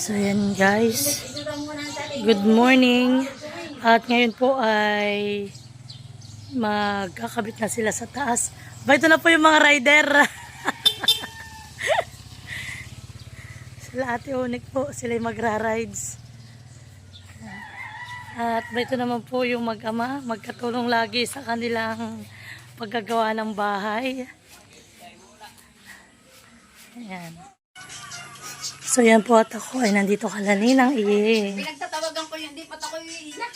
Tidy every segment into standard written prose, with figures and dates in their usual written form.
So yan guys, good morning. At ngayon po ay magkakabit na sila sa taas. Ba, ito na po yung mga rider. Sila Ate Onik po, sila yung magra-rides. At ba, ito naman po yung mag-ama, magkatulong lagi sa kanilang paggagawa ng bahay. Ayan. So yan po at ako ay nandito kala Ninang Iye. Pinagtatawagan ko yun, di pat ako iiyak.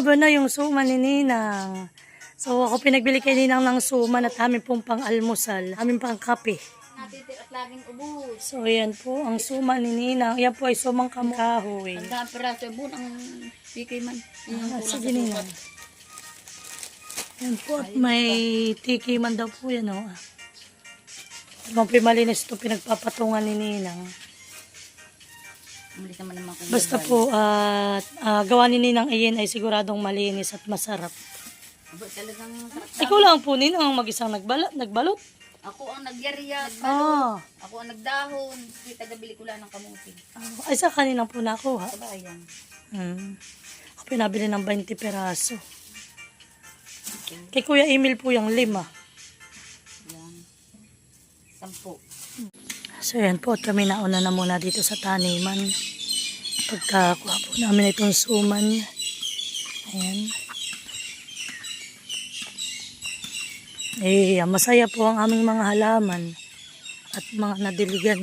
Ba na yung suman ni Ninang. So ako pinagbili kay Ninang ng suman at amin pong pang-almusal, amin pang kape. Natitir at laging ubus. So yan po ang suman ni Ninang. Yan po ay sumang kahoy. Ang daan piraso ubun ang tikay man. Sige Ninang. Yan po at may tiki man daw po yan o. Ibang malinis ito pinagpapatungan ni Ninang. Basta po at gawa ni Ninang Iyen ay siguradong malinis at masarap. Talagang Ikaw lang po Ninang mag-isang nagbalot. ako ang nagyariya. Ako ang nagdahon. Tagabili ko lang ng kamuti. Ay sa kaninang po nakuha. Kabayan. Ako pinabili ng 20 peraso. Kay Kuya Emil po yung 5. Yan. 10. So yan po, kami nauna na muna dito sa taniman. Pagkakuha po namin itong suman. Ayan. Masaya po ang aming mga halaman at mga nadiligan.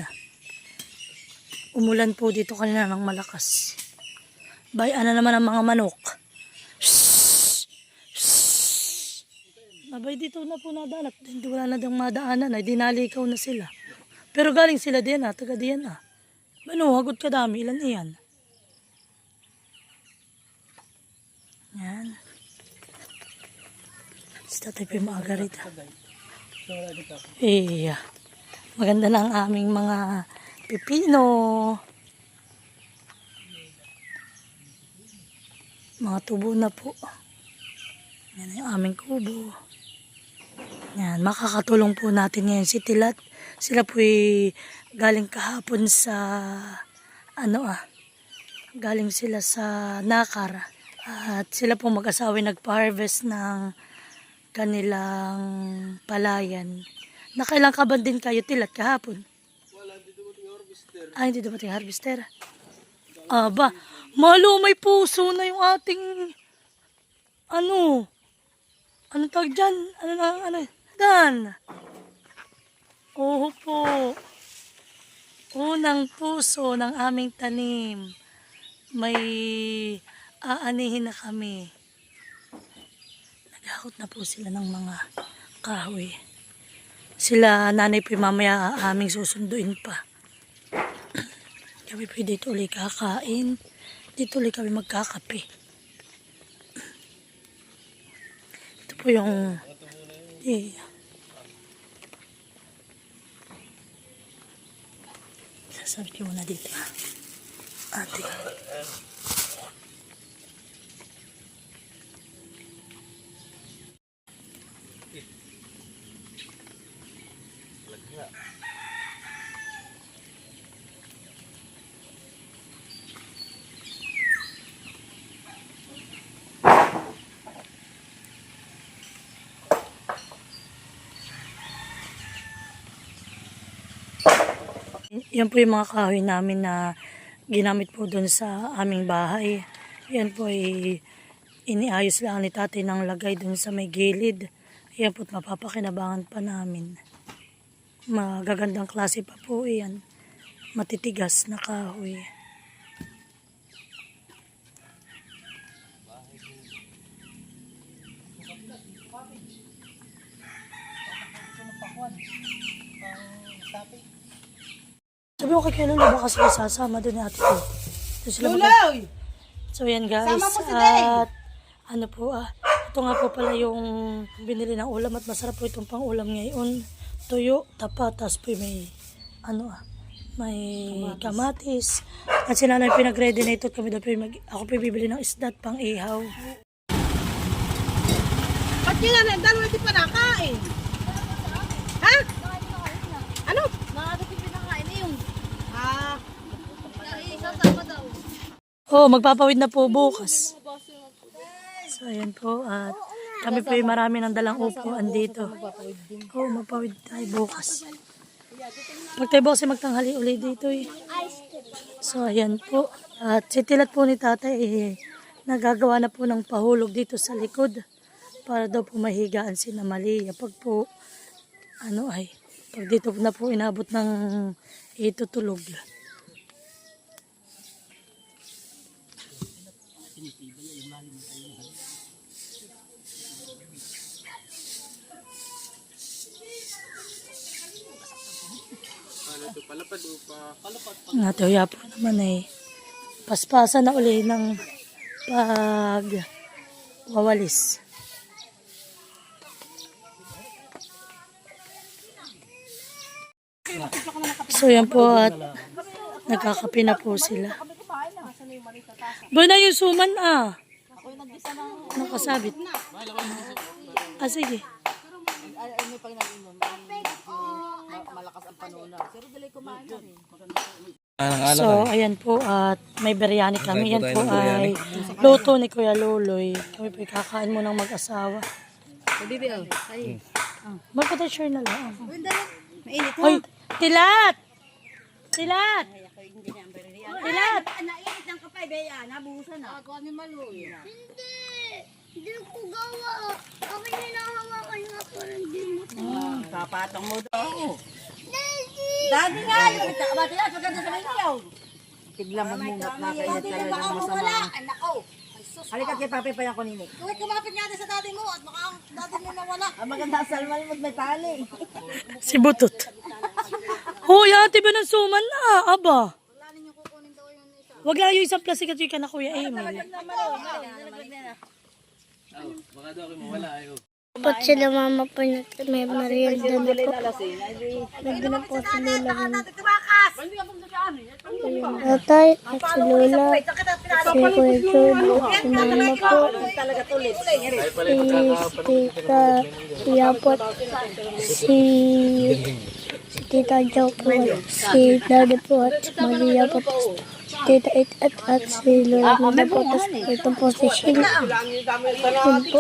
Umulan po dito kanina ng malakas. Bayan na naman ang mga manok. Abay dito na po nadaan at hindi wala na dang madaanan ay dinalikaw na sila. Pero galing sila diyan taga diyan Ano, hagot ka dami, ilan iyan? Yan. Sa tatay pa yung maaga rito. Maganda na ang aming mga pipino. Mga tubo na po. Yan yung aming kubo. Yan, makakatulong po natin ngayon si Tilat. Sila po galing kahapon sa galing sila sa Nakar. At sila po mag-asawa nagpa-harvest ng kanilang palayan. Nakailang kaban din kayo Tilat kahapon? Wala, hindi dumating harvester. Hindi dumating harvester. Malo may puso na yung ating ano tawag dyan? Dan. Oo po. Unang puso ng aming tanim. May aanihin na kami. Naghakot na po sila ng mga kahoy. Sila nanay po mamaya aming susunduin pa. Kami po dito ulit kakain. Dito ulit kami magkakape. Ito po yung sasabi ko muna dito ate. Yan po yung mga kahoy namin na ginamit po doon sa aming bahay. Yan po ay iniayos lang ni tatay ng lagay doon sa may gilid. Yan po mapapakinabangan pa namin. Magagandang klase pa po yan. Matitigas na kahoy. Sabi ko kay Lolo, baka sila sasama doon natin. Luloy! So yan guys, at ito nga po pala yung binili ng ulam at masarap po itong pang ulam ngayon. Tuyo, tapa, tapos po may may kamatis. At sila na pinag-ready na ito. Ako po bibili ng isda at pang ihaw. Ba't yun nga, dalawa di pa nakain? Ha? Ano? Nakakatipin na kain yung. Oh, magpapawid na po bukas. So, ayan po. At kami po ay marami ng dalang upuan dito. Oh, magpawid tayo bukas. Pag tayo bukas ay magtanghali ulit dito eh. So, ayan po. At si tilat po ni tatay eh, nagagawa na po ng pahulog dito sa likod. Para daw po mahigaan si na Malia. Pag po, pag dito na po inabot ng itutulog. Palapad o pa? Palapad. Natuya po naman eh. Paspasan na uli ng wawalis. So yan po at nagkakape na po sila. Ba na yung suman ah. Nakasabit. Ah sige. So, ayan po at may biryani kami. Yan po ay luto ni Kuya Luloy. Kami po kakain mo ng mag-asawa. Magpa-share na lang. Mainit Ay, tilat! Tilat! Tilat! Nainit ng kapay, Bea. Nabuhusan na. Ako kami maluya. Hindi ko gawa. Ako hinahawakan nga po rin din mo. Kapatang mo daw. Daddy! Dati nga, yung kabati yan, sa ganda sa ikaw. Tigla mo mungat na kayo talagang masama. Anak ko. Halika kay Papi pa yan ko ninik. Kung kumapit nga sa daddy mo at baka ang daddy mo nawala. Ang maganda ang salman mo may tali. Si Butot. Hoy, ate ba ng suman na? Aba. Wag lang yung isang plastic at yung ka na Kuya Emil. Baka daw kayo mawala ayo. Dapat sila mama po na may merienda na po. Nagdi na po si Lola. Tatay at si Lola. Si Kuya Jude at si mama po. Si Tita Yapot. Si Tita Jo po. Si Daddy po at si Malia po. Si Tita It at si Lola Nida po. Ito po si Sheila. Yun po.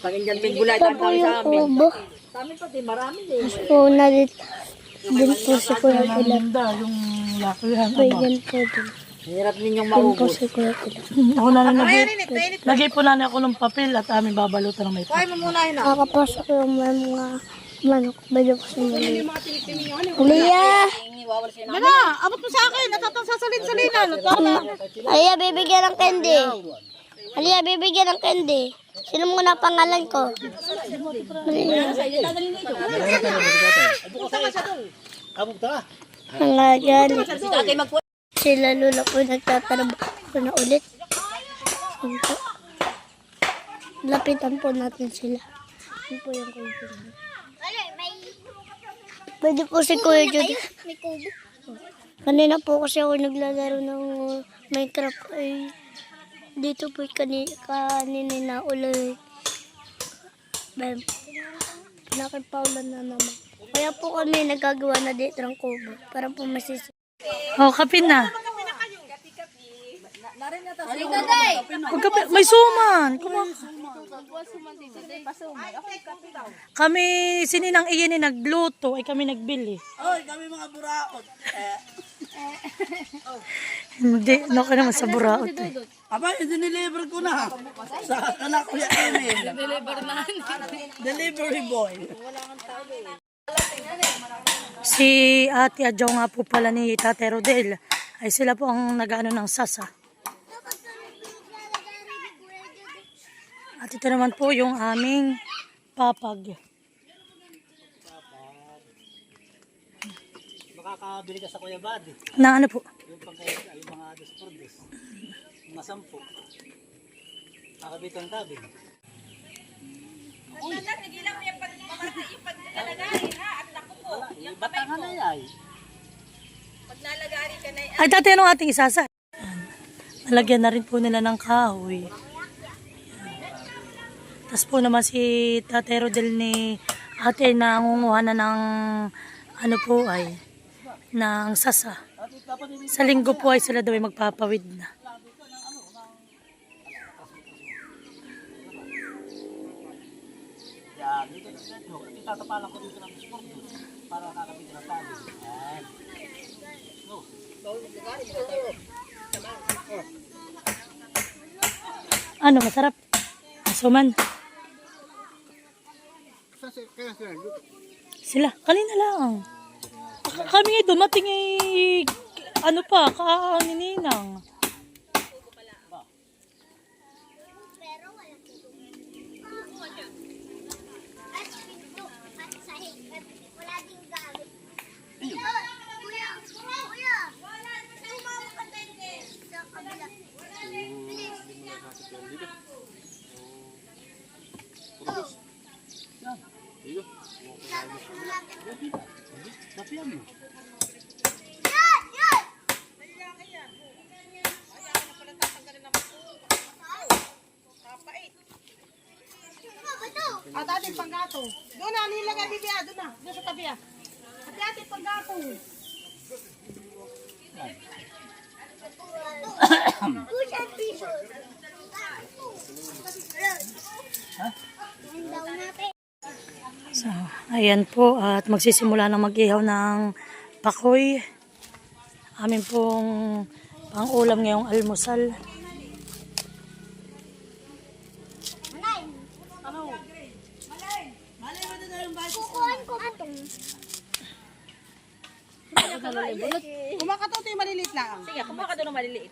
Panginggan may gulay Ito po yung kubo. Sa amin pati marami din. Tapos po na din po si Kuya Tila. Yung laki yan. Bigyan po din. Hirap ninyong Din po maubos. si Kuya Tila. Ako na lang lagay po na ako ng papel at aming babalutan ng may papel. Nakakapasok yung mga manok. Bigyan po si Malia. Malia! Abot mo sa akin, natatang sasalin-salinan. Malia, bibigyan ng candy. Malia, bibigyan ng candy. Sino muna pangalan ko? Malia. Mga dyan. Sila lula ko nagtatrabaho na ulit. Ito. Lapitan po natin sila. Ano po yung kuya Judy? Pwede po si Kuya Judy. Kanina po kasi ako naglalaro ng Minecraft. Ay, dito po kanina na ulit. Pinakipaulan na naman. Kaya po kami nagagawa na dito ng kubo. Para po masisi. Oh, kape na. Magkape. May suman. Kami, sininang iyan nagluto, ay kami nagbili. Oy, kami mga buraot. Hindi, no ka naman sa buraot eh. Aba, i-deliver ko na. Sa anak ko yung email. Delivery boy. Si Ate Adjo nga po pala ni Tate Rodel, ay sila po ang nag-ano ng sasa. At ito naman po yung aming papag. Makakabili ka sa Kuya Badi. Na ano po? Yung pagkain, yung mga desperdes. Mga 10. Nakabito ang tabi. Batangan na yan. Ay, dati anong ating isasa? Nalagyan na rin po nila ng kahoy. Tapos po naman si Tate Rodel ni ate nangunguha na ng ano po ay ng sasa. Sa linggo po ay sila daw ay magpapawid na. tatapalan ko dito ng sporto para kakapit na tabi. Yan. Ano, masarap? Suman. Sila, kanina lang. Kami nga dumating ano pa, kaanininang. Sapian mo. At ating panggatong. Doon na, nilagay bibiya. Doon na, doon sa tabi ah. At ating panggatong. So, ayan po at magsisimula na mag-ihaw ng pakoy. Amin pong pang-ulam ngayong almusal. Kukuhan ko itong. Kumakataw tayo maliliit lang. Sige, kumakataw ng maliliit.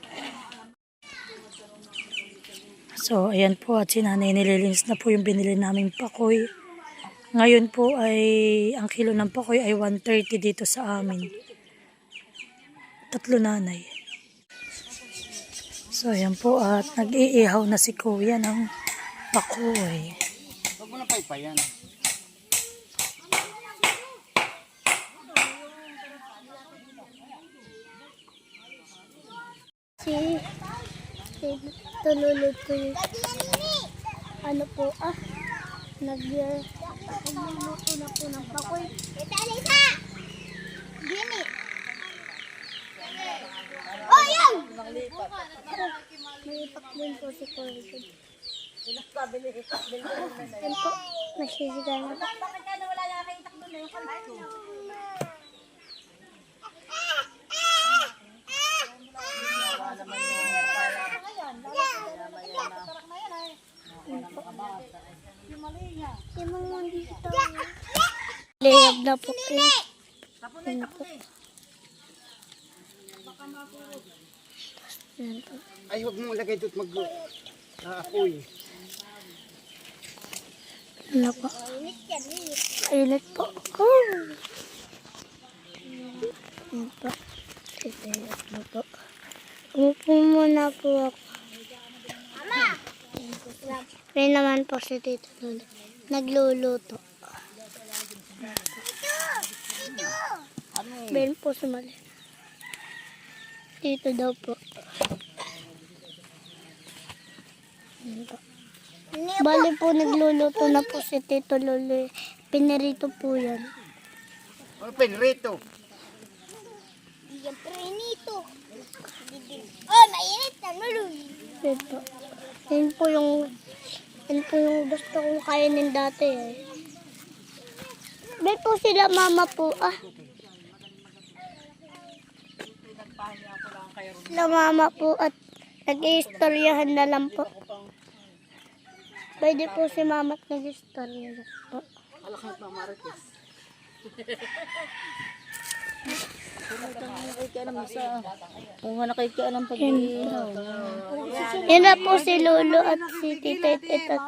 So, ayan po at si nanay nililinis na po yung binili naming pakoy. Ngayon po ay ang kilo ng pakoy ay 130 dito sa amin. 3 nanay. So, ayan po at nag-iihaw na si kuya ng pakoy. Huwag mo na paypayan. Si tululog ko yung ano po nagluluto na po ng pakoy. Gini. Oh, yan! Nalipat din po si Kuya. Yan po, nasisigahan na po. Bakit ka na wala nakakita doon na yung kalito? Yung mga dito. Lihab na po. Yan na po. Yan po. Ay, huwag mo lagay doon mag-apoy. Ano po? Init po. Yan po. Titayot na po. Umupo muna po ako. May naman po si Tito Lolo. Nagluluto. Ben po sumali. Dito daw po. Yan po. Bali po nagluluto na po si Tito Lolo. Pinirito po yan. Ano pinrito? Yan pinirito. Oh, mainit na nuloy. Yan po. Yan po yung gusto kong kainin dati eh. Ben po sila mama po Sila mama po at nag-iistoryahan na lang po. Pwede po si mama at nag-iistorya na po. Alakad na Marites. Yan na po si Lolo at si Tita Et at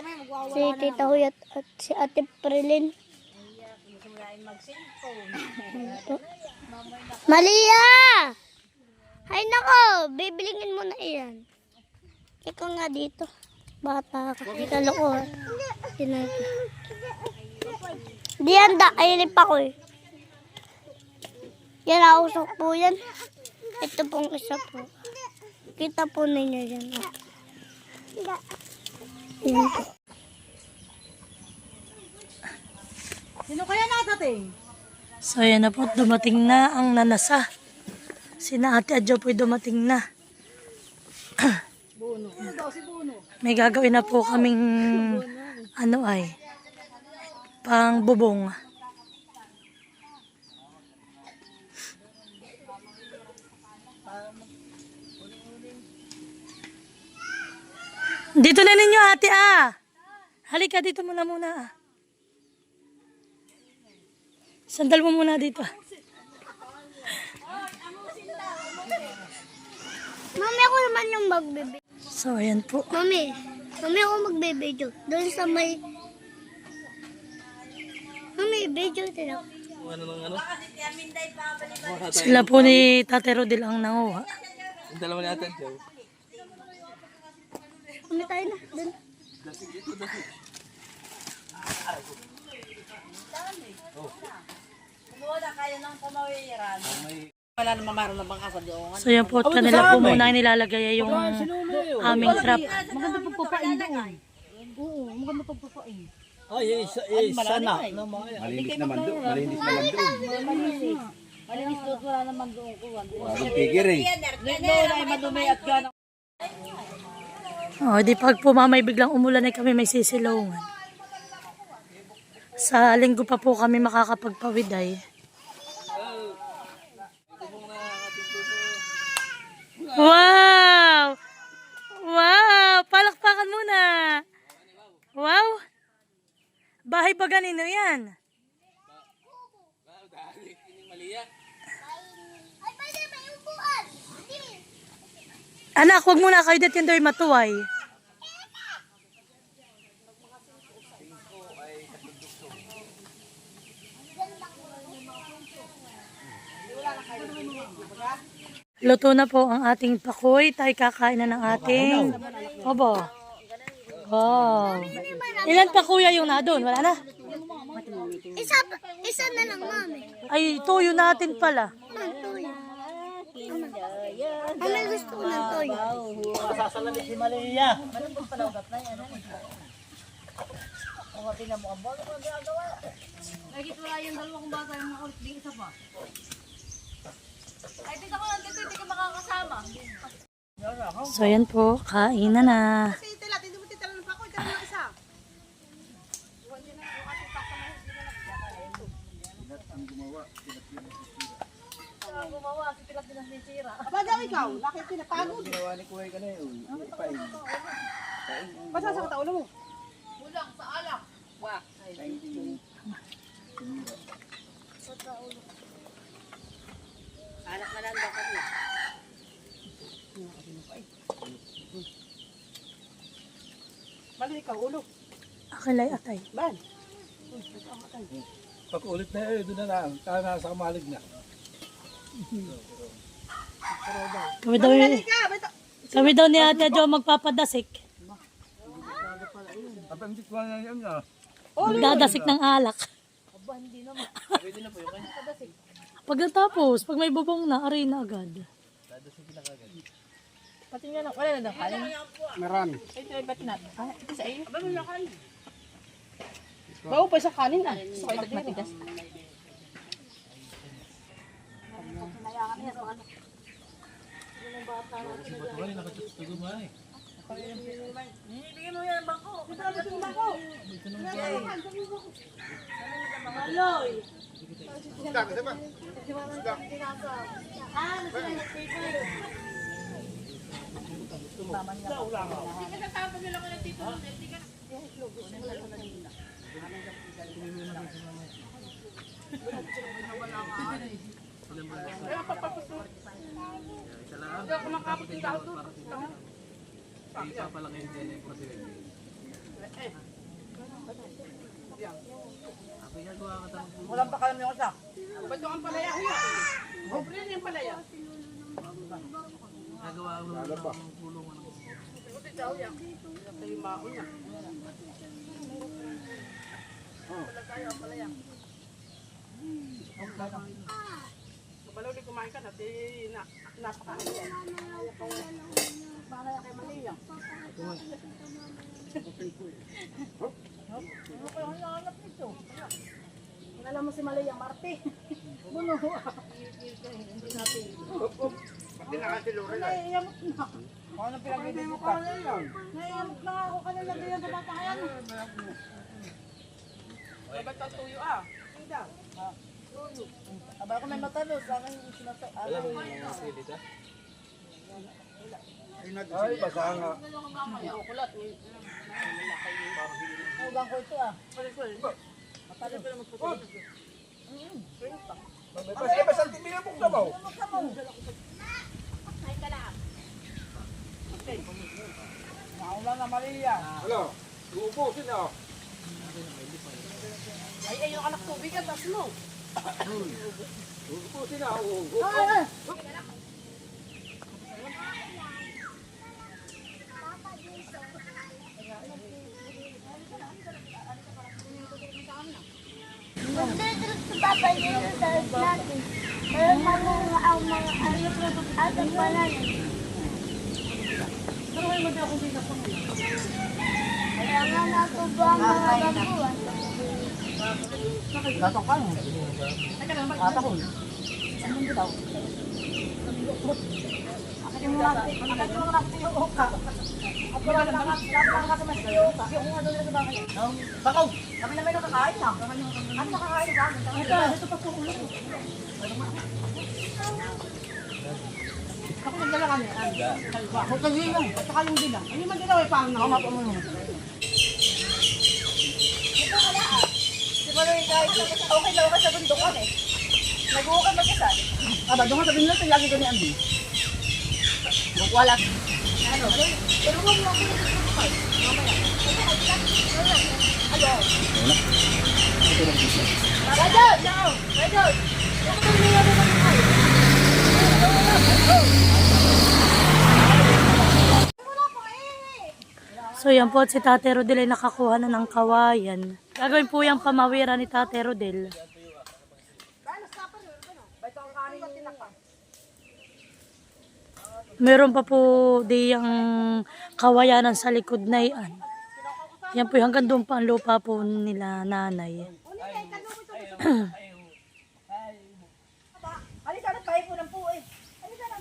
si Tita Huyat at si Ate Prilin. Malia! Hay nako, bibilingin mo na iyan. Ikaw nga dito. Bata ka. Kita loko ha. Di handa. Ayun pa ko eh. Yan, nausok po yan. Ito pong isa po. Kita po ninyo yan. Yan po. Sino kaya natating? So, ayan na po. Dumating na ang nanasa. Sina Ate Adjo po dumating na. Buno. Ano daw si Buno? May gagawin na po kaming ano ay pang bubong. Dito na ninyo ate Halika dito muna. Sandal mo muna dito. Mami, ako naman yung magbibidyo. So ayan po. Mami ako magbibidyo. Doon sa may... Mami, video din ako. Ano nang ano? Sila po ni Tate Rodel ang nanguha. Yung dalawa ni Ate Joe. Mami, tayo na. Doon. Dasig ito, dasig. Wala namang maroon ng bangka sa diyon. So yan po, kanila po muna ang nilalagay yung aming trap. Maganda pagpapain doon. Oo, maganda pagpapain. Ay, isa na. Malinis naman doon. Malinis naman doon. Malinis doon, wala naman doon kuwan. Walang tigir eh. Doon ay madumi at gana. Di pag po mamay biglang umulan ay kami may sisilungan. Sa linggo pa po kami makakapagpawid ay. Wow! Wow! Palakpakan muna! Wow! Bahay ba ganino yan? Anak, huwag muna kayo dito yung doy matuway. Luto na po ang ating pakoy. Tayo kakain na ng ating... Obo. Wow. Ilan pa kuya yung na doon? Wala na? Isa na lang, Mami. Ay, tuyo natin pala. Toyo. Mami, gusto ko ng toyo. Masasalali si Malia. Nakikita wala yung dalawang bata yung makulit din isa pa. Ay, tita ko lang dito, hindi ka makakasama. So, yan po. Kain na. Gumawa, si Pilat din ang sisira. Aba daw ikaw, bakit pinapagod? Ginawa ni Kuya ka na yun. Ipain. Basta sa kataulo mo. Kulang sa alak. Wah. Alak na lang dapat na. Bali ikaw, ulo. Akilay atay. Ban. Pag ulit na yun, doon na lang. Kaya nasa kamalig na. Kami daw ni Ate Jo magpapadasik. Kapag ko na yan na. Magdadasik ng alak. Pag natapos, pag may bubong na, aray na agad. Pati nga lang, wala na daw kanin. Marami. Ito ay ba't natin? Ah, ito sa iyo. Aba wala kanin. Bawo pa sa kanin ah. Gusto ko ito't matigas. Bigyan mo yan ang bangko. Ipapalakin din yung protein. Ako yung gawa ka tapos. Walang pa kalam yung isa. Ba't yung ang palaya hiya? Pobre na yung palaya. Nagawa ko ng kulungan. Ikuti daw yan. Ito yung mao niya. Kabalaw di kumain ka na, napakain yan. Para kay Malia. Alam mo si Malia, Marte. Buno. Pati na kasi Lore. Naiiyamot na. Kung anong pinag-ibig ka? Naiiyamot na ako kanila bilang sa bata yan. Dapat ang tuyo ah. Aba ako may matalo, sa akin yung sinatay. Alam mo yung mga silid ha? Ay, basa nga. Kulat. Huwag ko ito ah. Basta tingnan mo kabaw. Nauna na Maria. Hello. Uubusin na. Ay, yung anak tubig ka, tas mo. Uubusin na. Magdadrog sa Papa Jesus sa natin. Pero mamunga ang mga atang pananin. Kaya nga natubo ang mga babuan. Gatong ka mo. Gatong. Ano mo daw? Akit mo natin yung oka. At wala na kasi mas yung oka. Yung ano nila sa bakay. Bakaw! Kami naman yung kakain na. Ano nakakain ba? Ito pa po ulo. Ako nagdala kami. Ako kasi yung. At saka yung dilang. Ano man dilaw eh paano na? Ako mo mo. Okay daw ka sa bundok ko eh. Nag-uukay magkasal. Aba, doon ka sabihin natin, lagi ganyan din. Magwala. Ano? Pero huwag mo ako yung mamaya. Ano? Rajot! Rajot! So yan po, at si Tate Rodel ay nakakuha na ng kawayan. Gagawin po yung pamawiran ni Tate Rodel. Meron pa po di yung kawayanan sa likod na yan. Yan po, hanggang doon pa ang lupa po nila nanay. Halika na, pahay po ng po eh. Halika na.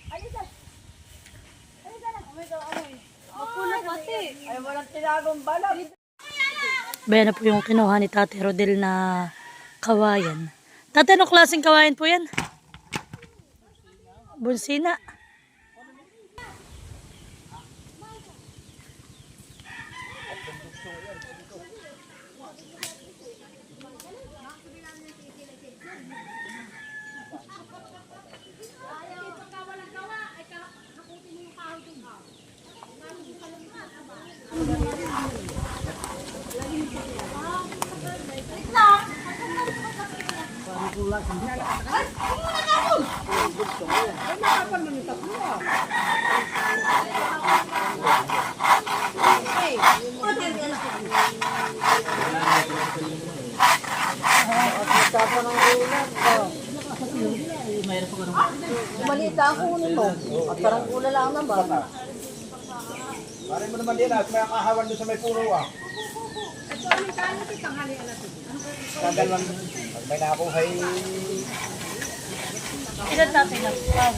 Halika. Halika na. Magkulong pati. Ay, walang tinagong balat. Bayan na po yung kinuha ni Tate Rodel na kawayan. Tate, anong klaseng kawayan po yan? Bunsina. Malita ang kunin mo. At parang kula lang naman. Pare mo naman din at may kahawan doon sa may puno ah. Kagalwan. Pag may nakuhay. Ilan natin lang? Wow.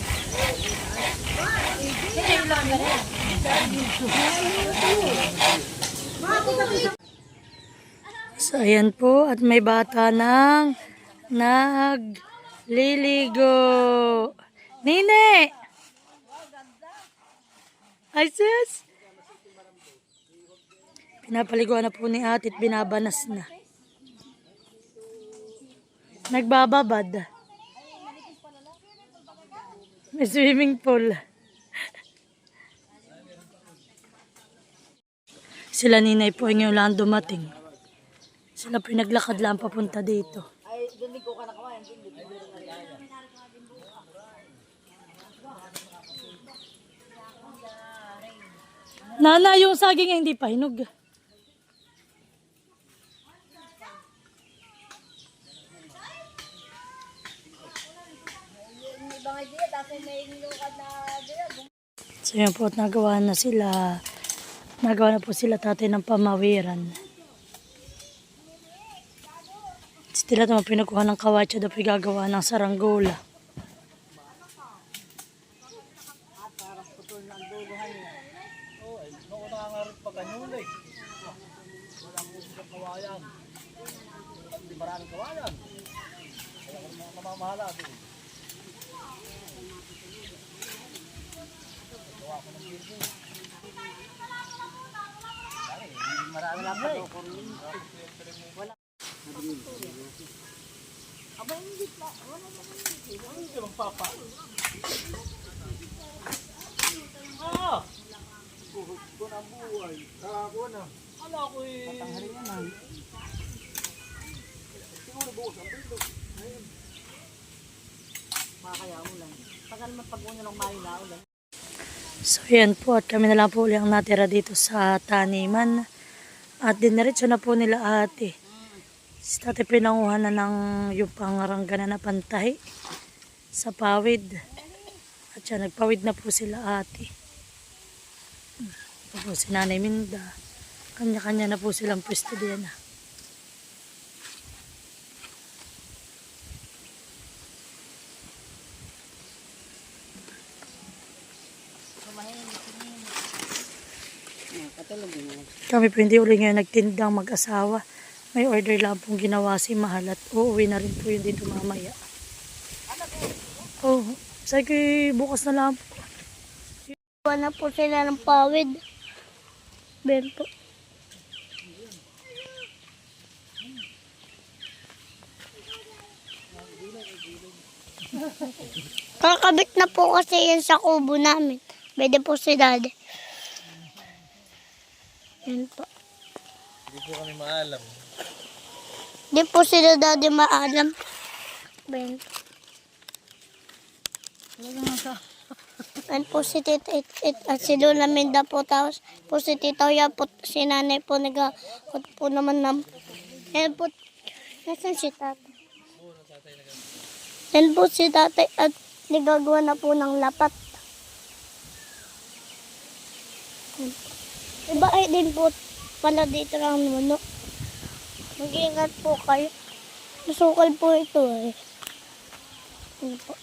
So ayan po, at may bata nang nagliligo. Nine! Ay sis! Pinapaliguan na po ni ate at binabanas na. Nagbababad. May swimming pool. Sila ninay po ay ngayon lang dumating. Sila po naglakad lang papunta dito. Ay, dundig ko ka na kawayan. Nana, yung saging ay hindi pa hinog. So yan po, at nagawa na po sila tatay ng pamawiran. Sila naman pinagkuha ng kawatsa daw gagawa ng saranggola. Oo, eh. Noon nangangarit pa kanula eh. Walang uso sa kawayan. maraming kawayan. Kaya ako mga namamahala doon. Gawa ko ng building. Marami lang pa ito. Wala. Aba, hindi pa. Wala na hindi. Hindi lang papa. Ah! Buhok ang buhay. Kakakuha na. Ala ko eh. Tanghalin yan, man. Siguro buhos ang pilo. Makakaya ulan. Tagal mapag-una ng Manila ulan. So yan po at kami na lang po ulit ang natira dito sa taniman. At diniretso na po nila ate. Si tate pinanguha na ng yung pangarangganan na pantahi sa pawid. At siya nagpawid na po sila ate. Ito po si Nanay Minda. Kanya-kanya na po silang pwesto diyan. Kami po hindi uli ngayon nagtindang mag-asawa. May order lang pong ginawa si Mahal at uuwi na rin po yun dito mamaya. Oh, sabi ko bukas na lang po. Gawa na po sila ng pawid. Bento. Kakabit na po kasi yan sa kubo namin. Pwede po si daddy. Yan po. Hindi po kami maalam. Di po sila daddy maalam. Bento. Yan po si Tita It at si Lola Minda po. Tapos po si Tita Uya po. Si nanay po nagakot po naman ng... Yan po. Nasaan si tatay? Yan po si tatay at nagagawa na po ng lapat. Iba ay din po pala dito lang muno. Mag-iingat po kayo. Masukal po ito eh. Ano po?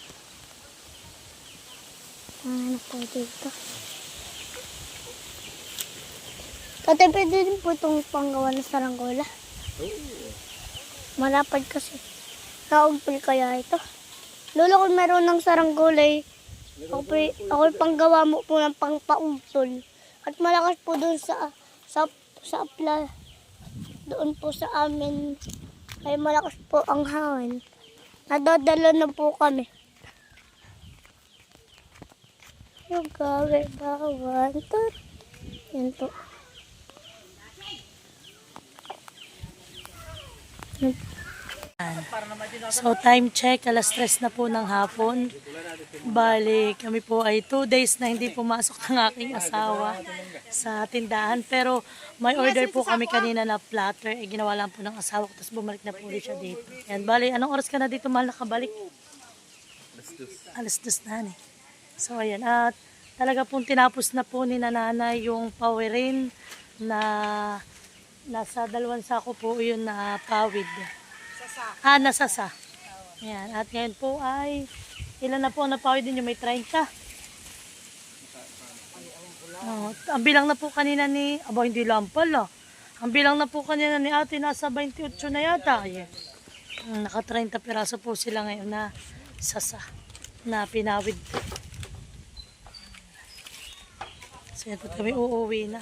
Ano po dito? Tatay, pwede din po itong panggawa ng saranggola. Malapad kasi. Naugpil kaya ito. Lolo, kung meron ng saranggolay, ako panggawa mo po ng pangpautol. At malakas po doon sa apla, doon po sa amin, ay malakas po ang hangin. Nadadala na po kami. Yung gawin bawan. Yan po. So time check, alas 3 na po ng hapon. Bali, kami po ay 2 days na hindi pumasok ng aking asawa sa tindahan. Pero may order po kami kanina na platter. Ginawa lang po ng asawa ko, tapos bumalik na po ulit siya dito. Yan, bali, anong oras ka na dito, Mahal, nakabalik? Alas 2 na. So ayan, at talaga pong tinapos na po ni nanay yung pawirin na nasa 2 sako po yun na pawid. Nasasa. Ayan. At ngayon po ay, ilan na po ang napawid din yung may 30. Ang bilang na po kanina ni, hindi lang pala. Ang bilang na po kanina ni ate, nasa 28 na yata. Ayan. Naka 30 piraso po sila ngayon na sasa, na pinawid. So yan po kami uuwi na.